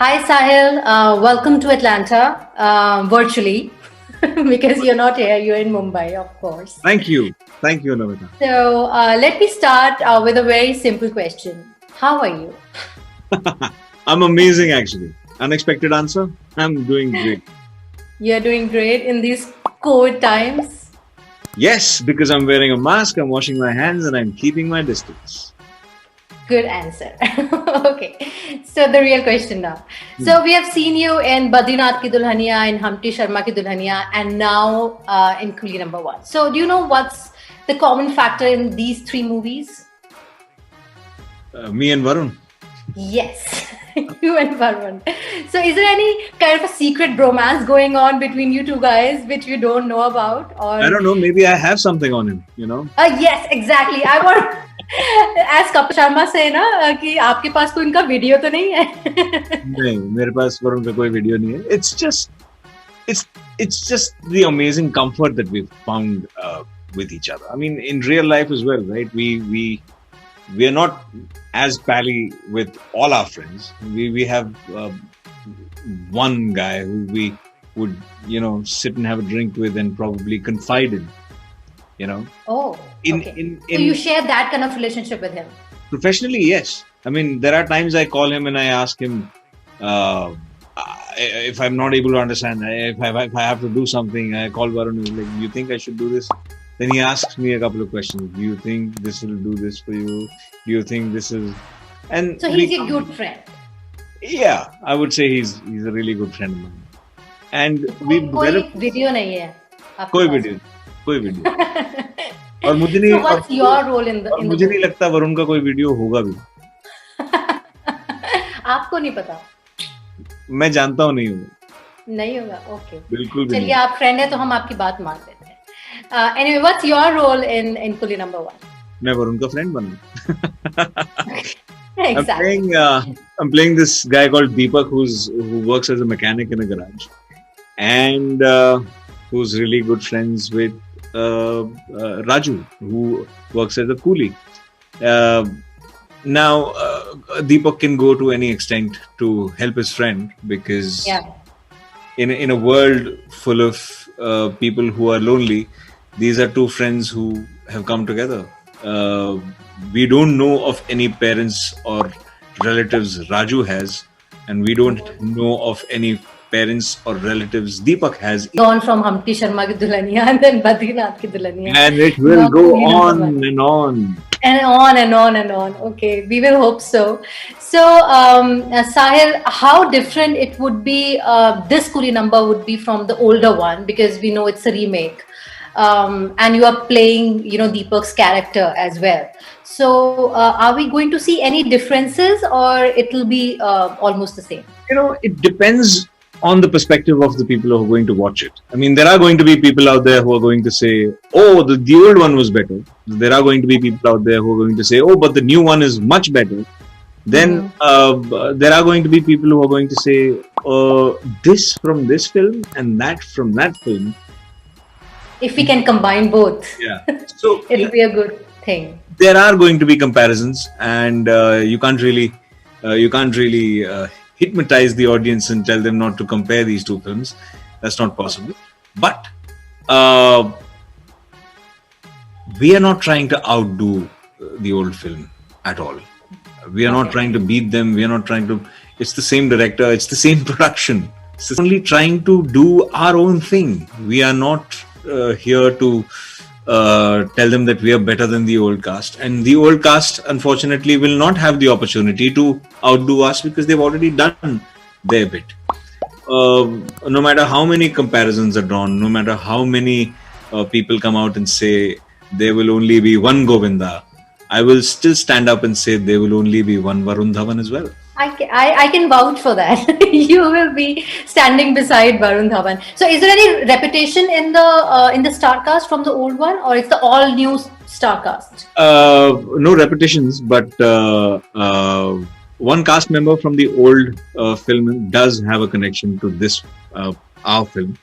Hi, Sahil. Welcome to Atlanta, virtually, because you're not here. You're in Mumbai, of course. Thank you. Thank you, Namita. So let me start with a very simple question. How are you? I'm amazing, actually. Unexpected answer. I'm doing great. You're doing great in these COVID times. Yes, because I'm wearing a mask, I'm washing my hands, and I'm keeping my distance. Good answer. Okay. So the real question now. So we have seen you in Badrinath ki Dulhania, in Humpty Sharma ki Dulhania, and now in Coolie No. So do you know what's the common factor in these three movies? Me and Varun. Yes, you and Varun. So is there any kind of a secret bromance going on between you two guys which you don't know about? Or I don't know, maybe I have something on him, yes, exactly. I want as Kapil Sharma say ना कि आपके पास तो इनका video तो नहीं है. नहीं, मेरे पास वरुण का कोई वीडियो नहीं है. It's just the amazing comfort that we've found with each other. I mean, in real life as well, right? We are not as pally with all our friends. We have one guy who we would sit and have a drink with and probably confide in. Oh, okay. So you share that kind of relationship with him? Professionally, yes. I mean, there are times I call him and I ask him if I'm not able to understand, if I have to do something, I call Varun and he's like, "You think I should do this?" Then he asks me a couple of questions. Do you think this will do this for you? Do you think this is... And so he's a good friend. Yeah, I would say he's a really good friend of mine. And we developed... video nahi hai. कोई video और मुझे नहीं. So what's your role in the मुझे नहीं लगता वरुण का कोई video होगा भी. आपको नहीं पता? मैं जानता हूँ नहीं होगा. Okay. बिल्कुल. चलिए आप फ्रेंड है तो हम आपकी बात मान लेते हैं. Anyway, what's your role in Coolie No. मैं वरुण का फ्रेंड बना. Exactly. I'm playing this guy called Deepak who works as a mechanic in a garage and who's really good friends with Raju, who works as a coolie. Now, Deepak can go to any extent to help his friend because in a world full of people who are lonely, these are two friends who have come together. We don't know of any parents or relatives Raju has, and we don't know of any parents or relatives Deepak has. Gone from Humpty Sharma ki Dulhania and then Badrinath ki Dulhania. And it will go on and on. And on and on and on. Okay, we will hope so. So, Sahil, how different it would be, this Coolie No. would be from the older one, because we know it's a remake. And you are playing, Deepak's character as well. So, are we going to see any differences or it will be almost the same? It depends on the perspective of the people who are going to watch it. I mean, there are going to be people out there who are going to say, oh, the old one was better. There are going to be people out there who are going to say, oh, but the new one is much better. Then there are going to be people who are going to say, this from this film and that from that film. If we can combine both, so it'll be a good thing. There are going to be comparisons, and you can't really hypnotize the audience and tell them not to compare these two films. That's not possible. But we are not trying to outdo the old film at all. We are not trying to beat them. We are not trying to... It's the same director. It's the same production. It's only trying to do our own thing. We are not here to tell them that we are better than the old cast. And the old cast, unfortunately, will not have the opportunity to outdo us because they've already done their bit. No matter how many comparisons are drawn, no matter how many people come out and say there will only be one Govinda, I will still stand up and say there will only be one Varun Dhawan as well. I can vouch for that. You will be standing beside Varun Dhawan. So, is there any repetition in the star cast from the old one, or it's the all new star cast? No repetitions, but one cast member from the old film does have a connection to this our film.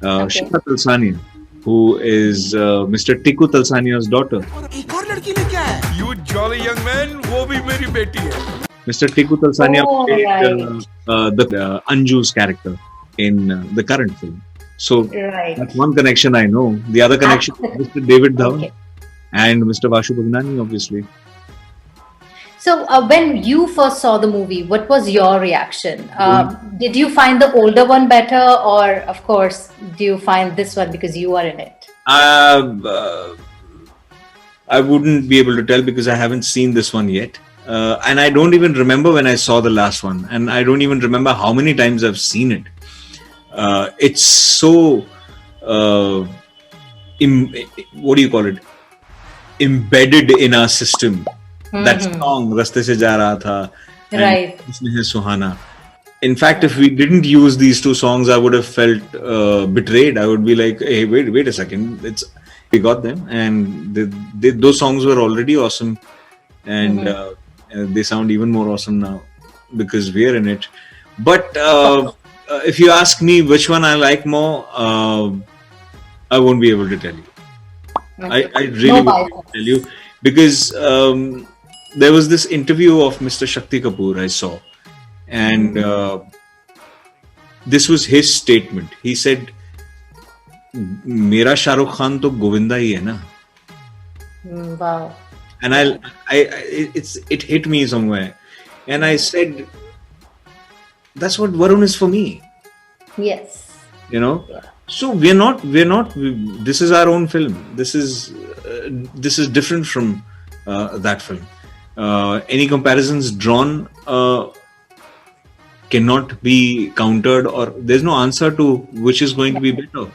Shikha Talsania, who is Mr. Tikku Talsania's daughter. You jolly young man, वो भी मेरी बेटी है. Mr. Tiku Talsania Oh, played right. the Anju's character in the current film. So Right. that's one connection I know. The other connection is Mr. David Dhawan Okay. and Mr. Vashu Bhagnani, obviously. So, when you first saw the movie, what was your reaction? Mm. Did you find the older one better, or, of course, do you find this one because you are in it? Uh, I wouldn't be able to tell because I haven't seen this one yet. And I don't even remember when I saw the last one. And I don't even remember how many times I've seen it. It's so, uh, what do you call it? Embedded in our system. That song, Raste Se Ja Raha Tha, and Right. Usne Hai Suhana. In fact, if we didn't use these two songs, I would have felt betrayed. I would be like, "Hey, wait a second! We got them, and those songs were already awesome, and they sound even more awesome now because we're in it." But if you ask me which one I like more, I won't be able to tell you. I really No won't be able bias. to tell you because there was this interview of Mr. Shakti Kapoor I saw, and this was his statement. He said, "मेरा शाहरुख खान तो गोविंदा ही है ना." Wow. And it hit me somewhere, and I said, "That's what Varun is for me." Yes. You know. Yeah. So this is our own film. This is different from that film. Any comparisons drawn cannot be countered, or there's no answer to which is going to be better.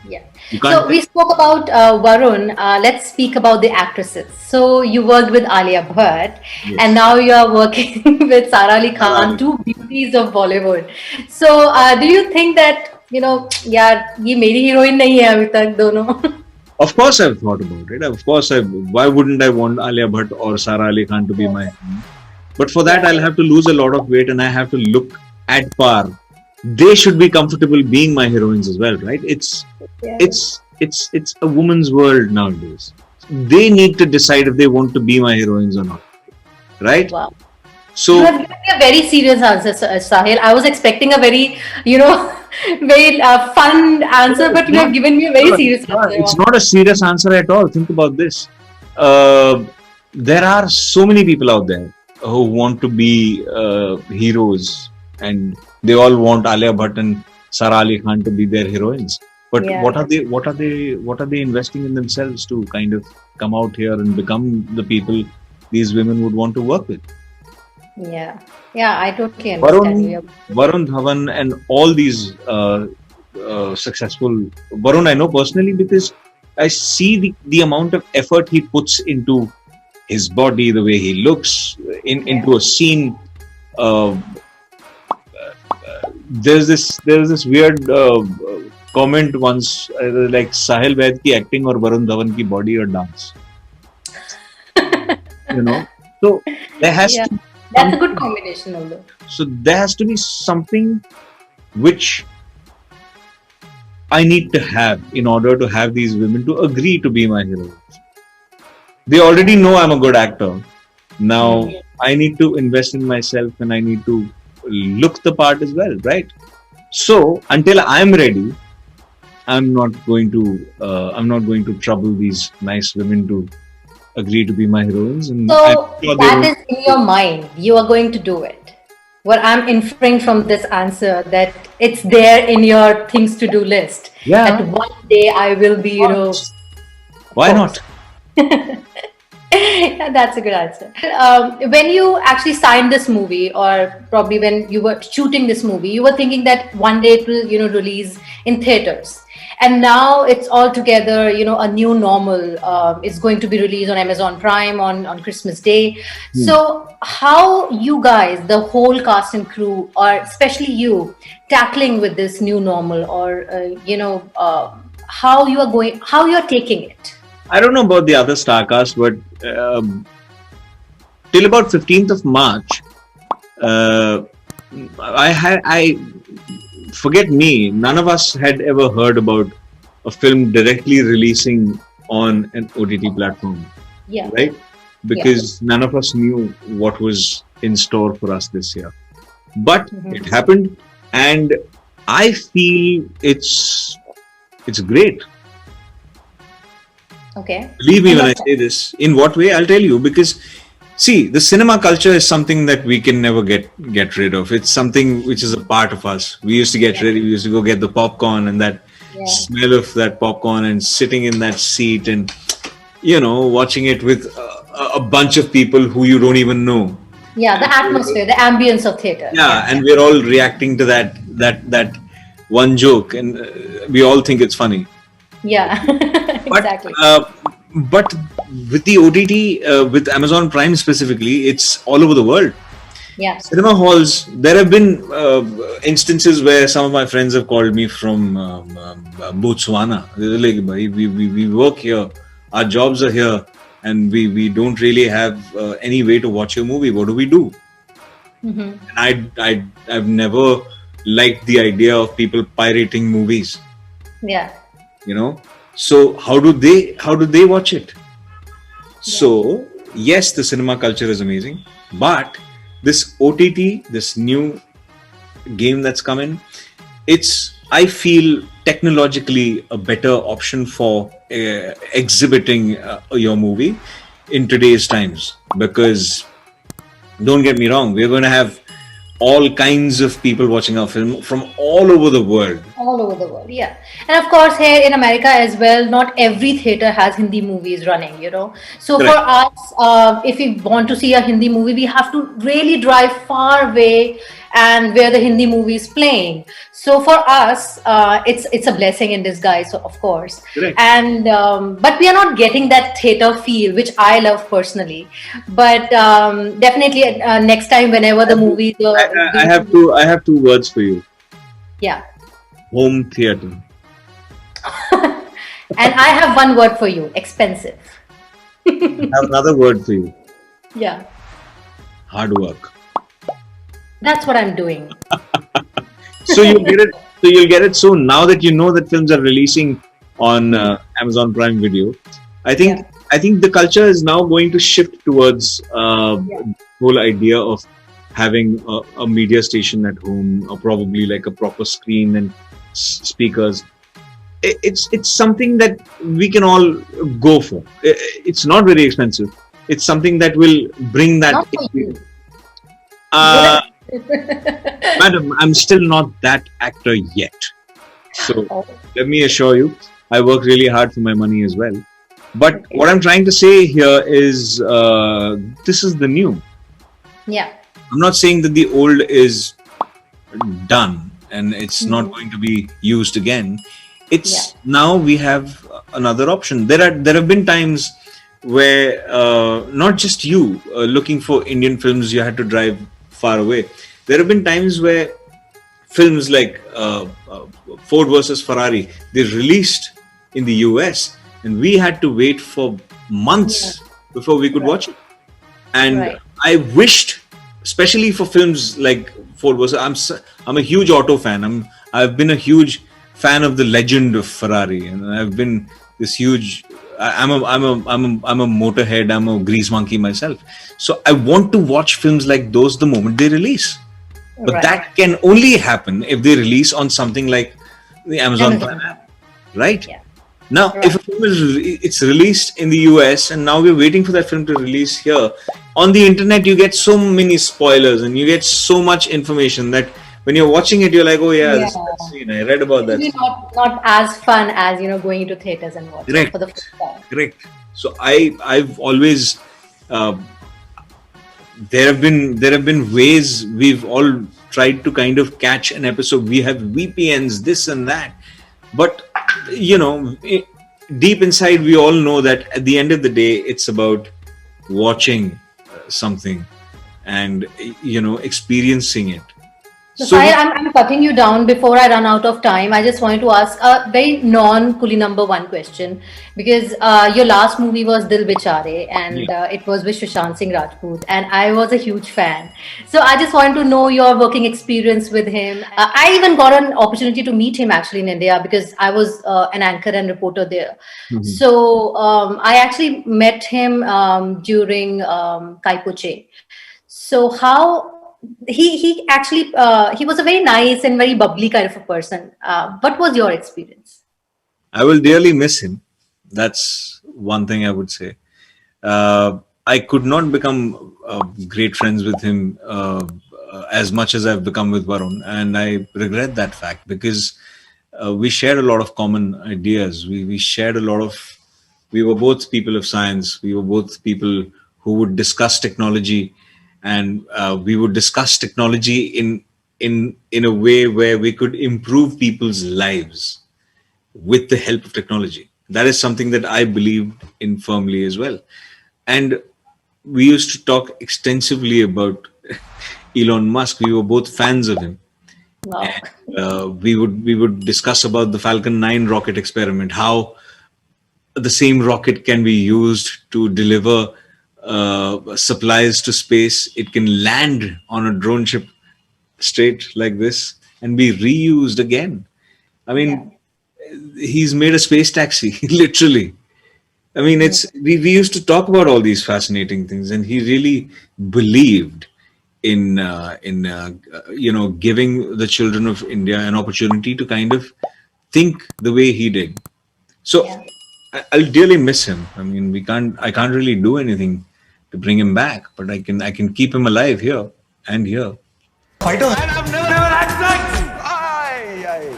Yeah. You can't. So we spoke about Varun. Let's speak about the actresses. So you worked with Alia Bhatt, Yes. and now you are working with Sara Ali Khan, two beauties of Bollywood. So do you think that यार ये मेरी heroine नहीं है अभी तक दोनों? Of course, I've thought about it. Of course, why wouldn't I want Alia Bhatt or Sara Ali Khan to be my hero? But for that, I'll have to lose a lot of weight, and I have to look at par. They should be comfortable being my heroines as well, right? It's a woman's world nowadays. They need to decide if they want to be my heroines or not, right? Wow. So you have given me a very serious answer, Sahil. I was expecting a very, very fun answer, but you have given me a very serious answer. It's not a serious answer at all. Think about this. There are so many people out there who want to be heroes, and they all want Alia Bhatt and Sara Ali Khan to be their heroines. But what are they investing in themselves to kind of come out here and become the people these women would want to work with? Yeah, I totally understand. Varun Dhawan and all these successful Varun I know personally because I see the amount of effort he puts into his body, the way he looks into a scene. There's this weird comment once like Sahil Vaid ki acting or Varun Dhawan ki body or dance. So there has to. That's a good combination, although. So there has to be something which I need to have in order to have these women to agree to be my heroes. They already know I'm a good actor. Now I need to invest in myself and I need to look the part as well, right? So until I'm ready, I'm not going to trouble these nice women to agree to be my heroines. And so that is in your mind. You are going to do it. What I'm inferring from this answer that it's there in your things to do list. Yeah. That one day I will be, Why not? That's a good answer. When you actually signed this movie, or probably when you were shooting this movie, you were thinking that one day it will, release in theaters. And now it's all together, a new normal. It's going to be released on Amazon Prime on Christmas Day. So how you guys, the whole cast and crew, or especially you, tackling with this new normal, or how you are taking it? I don't know about the other star cast, but till about 15th of March, forget me, none of us had ever heard about a film directly releasing on an OTT platform. Yeah. Right? Because none of us knew what was in store for us this year. But it Mhm. happened, and I feel it's great. Okay. Believe me In when what I say sense? this. In what way? I'll tell you. Because see, the cinema culture is something that we can never get rid of. It's something which is a part of us. We used to get Yeah. ready. We used to go get the popcorn and that Yeah. smell of that popcorn and sitting in that seat and watching it with a bunch of people who you don't even know. Yeah. The And atmosphere, the ambience of theater. yeah, Yeah. and we're all reacting to that one joke, and we all think it's funny. Yeah. But Exactly. but with the OTT, with Amazon Prime specifically, it's all over the world. Yeah. Cinema halls. There have been instances where some of my friends have called me from Botswana. They're like, "Bhai, we work here. Our jobs are here, and we don't really have any way to watch your movie. What do we do?" Hmm. And I've never liked the idea of people pirating movies. Yeah. You know, so how do they watch it? Yeah. So yes, the cinema culture is amazing, but this OTT, this new game that's coming, it's I feel technologically a better option for exhibiting your movie in today's times, because don't get me wrong, we're going to have all kinds of people watching our film from all over the world. All over the world, yeah. And of course, here in America as well, not every theater has Hindi movies running, you know. So for Correct. us, if we want to see a Hindi movie, we have to really drive far away and where the Hindi movie is playing. So for us, it's a blessing in disguise, so of course. Correct. And but we are not getting that theater feel, which I love personally. But definitely next time, whenever the movie, I the have two words for you: yeah. home theater. And I have one word for you, expensive. I have another word for you: Yeah, hard work. that's what I'm doing. So you'll get it. So you'll get it. So now that you know that films are releasing on Amazon Prime Video, I Yeah, think I think the culture is now going to shift towards yeah, the whole idea of having a media station at home, or probably like a proper screen and speakers. It's something that we can all go for. It's not very expensive. It's something that will bring that not for you. uh, madam, I'm still not that actor yet. So Oh, let me assure you, I work really hard for my money as well. But okay. what I'm trying to say here is this is the new. Yeah. I'm not saying that the old is done and it's not Mhm. going to be used again. Yeah. It's now we have another option. There have been times where not just you looking for Indian films, you had to drive far away. There have been times where films like Ford versus Ferrari, they released in the US, and we had to wait for Yeah. months before we could Right. watch it. And Right. I wished, especially for films like Ford versus, I'm a huge auto fan. I've been a huge fan of the legend of Ferrari, and I've been this huge. I'm a motorhead. I'm a grease monkey myself. So I want to watch films like those the moment they release. But Right. that can only happen if they release on something like the Amazon Prime Amazon Prime. app, right? Yeah. Now, if a Right. film is it's released in the US and now we're waiting for that film to release here, on the internet you get so many spoilers and you get so much information that when you're watching it, you're like, oh yeah, Yeah. this is that scene. I read about It'll that be scene. not as fun as going to theaters and watching Correct, for the first time. correct. So I've always uh, there have been ways we've all tried to kind of catch an episode. We have VPNs, this and that, but you know, deep inside, we all know that at the end of the day, it's about watching something and experiencing it. So, So Sahil, I'm cutting you down before I run out of time. I just wanted to ask a very non-Kuli number one question because your last movie was Dil Bechare yeah, and it was with Sushant Singh Rajput, and I was a huge fan. So, I just wanted to know your working experience with him. I even got an opportunity to meet him actually in India because I was an anchor and reporter there. mhm. So, I actually met him during Kaipoche. So how he actually he was a very nice and very bubbly kind of a person. What was your experience? I will dearly miss him. That's one thing I would say. I could not become great friends with him as much as I've become with Varun, and I regret that fact because we shared a lot of common ideas. We shared a lot of. We were both people of science. We were both people who would discuss technology, and we would discuss technology in a way where we could improve people's lives with the help of technology. That is something that I believed in firmly as well. And we used to talk extensively about Elon Musk. We were both fans of him. Wow. We would discuss about the Falcon 9 rocket experiment, how the same rocket can be used to deliver supplies to space. It can land on a drone ship straight like this and be reused again. I Yeah. mean, he's made a space taxi, literally. I mean, Mm. we used to talk about all these fascinating things, and he really believed in giving the children of India an opportunity to kind of think the way he did. So Yeah. I'll dearly miss him. I mean, I can't really do anything to bring him back, but I can keep him alive here and here. Fighter. And I've never had sex. Aye, aye.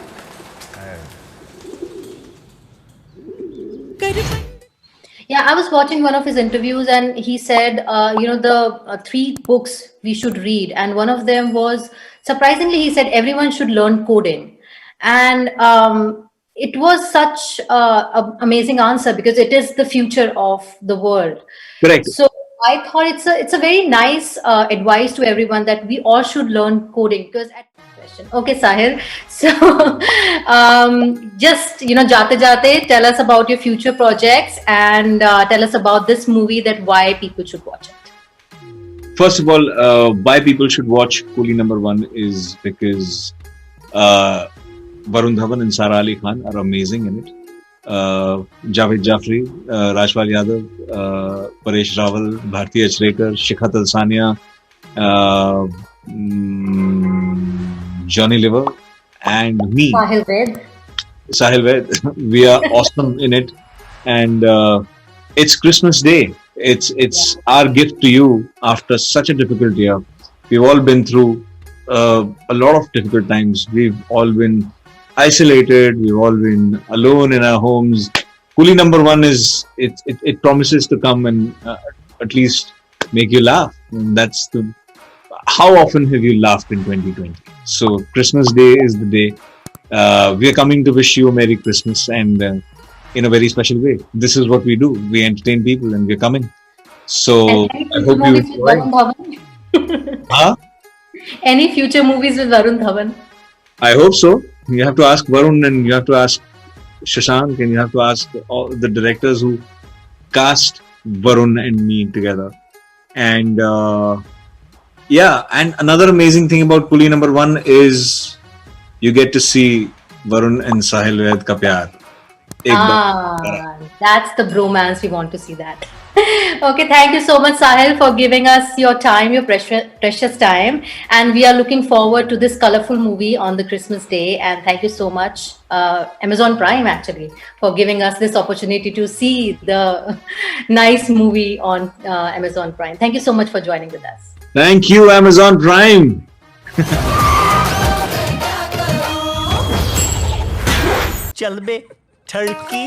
Yeah, I was watching one of his interviews, and he said, the three books we should read, and one of them was, surprisingly, he said everyone should learn coding, and it was such an amazing answer because it is the future of the world. Correct. So I thought it's a very nice advice to everyone that we all should learn coding because at question. Okay, Sahil. So just jate jate, tell us about your future projects and tell us about this movie that why people should watch it. First of all, why people should watch Coolie #1 is because Varun Dhawan and Sara Ali Khan are amazing in it. Javed Jafri, Rajpal Yadav, Paresh Rawal, Bharti Achrekar, Shikha Talsania, Johnny Liver, and me, Sahil Vaid. Sahil Vaid. We are awesome in it, and it's Christmas Day. It's our gift to you after such a difficult year. We've all been through a lot of difficult times. We've all been isolated. We've all been alone in our homes. Coolie #1 is it promises to come and at least make you laugh. And that's the. How often have you laughed in 2020? So Christmas Day is the day. We are coming to wish you a Merry Christmas and in a very special way. This is what we do. We entertain people and we're coming. So And I any hope future you movies with enjoy. Varun Dhawan? Huh? Any future movies with Varun Dhawan? I hope so. You have to ask Varun and you have to ask Shashank and you have to ask all the directors who cast Varun and me together. And and another amazing thing about Coolie #1 is you get to see Varun and Sahil Vaid ka pyar. Ek baar. That's the bromance. We want to see that. Okay, thank you so much, Sahil, for giving us your time, your precious time. And we are looking forward to this colorful movie on the Christmas day. And thank you so much, Amazon Prime, actually, for giving us this opportunity to see the nice movie on Amazon Prime. Thank you so much for joining with us. Thank you, Amazon Prime. चल बे ठड़की